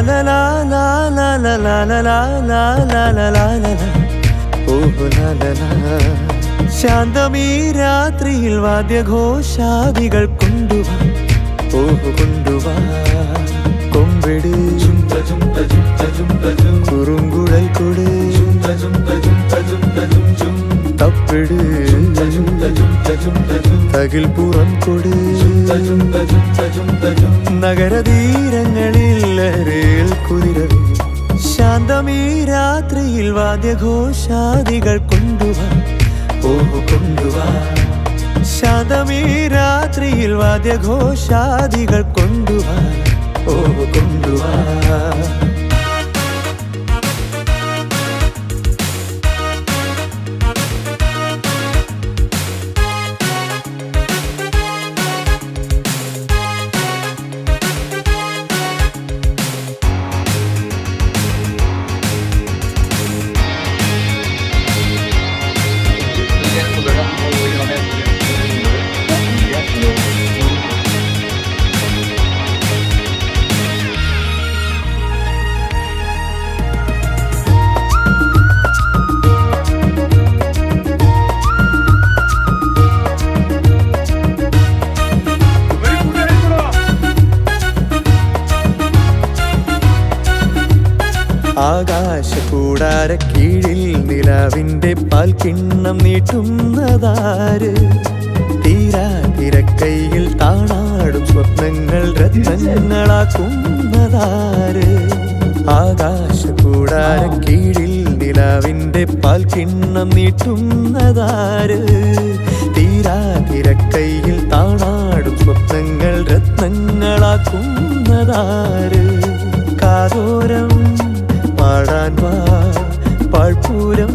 la la la la la la la la la la la la la ഓഹ് la la la ശാന്തമീ രാത്രിയിൽ വാദ്യഘോഷാദികൾ കൊണ്ടുവാ ഓഹ് കൊണ്ടുവാ കൊമ്പെട് കുറുങ്കുഴൽ കൊട് തപ്പെട് തകിൽ പുറം കൊട് നഗരതീരങ്ങളിൽ ലഹരിയിൽ കുതിരവേ ശാന്തമീ രാത്രിയിൽ വാദ്യഘോഷാദികൾ കൊണ്ടുവാ ഓഹ് കൊണ്ടുവാ ശാന്തമീ രാത്രിയിൽ വാദ്യഘോഷാദികൾ കൊണ്ടുവാ ഓഹ് കൊണ്ടുവാ ആകാശകൂടാര കീഴിൽ നിലാവിന്റെ പാൽക്കിണ്ണം നീട്ടുന്നതാര് തീരാ തിരക്കൈയിൽ താണാടും സ്വപ്നങ്ങൾ രത്നങ്ങളാക്കുന്നതാര് ആകാശകൂടാര കീഴിൽ നിലാവിന്റെ പാൽക്കിണ്ണം നീട്ടുന്നതാര് തീരാ തിരക്കൈയിൽ താണാടും സ്വപ്നങ്ങൾ രത്നങ്ങളാക്കുന്നതാര് കാതോരം പാടാൻ വാ പാഴ്പൂരം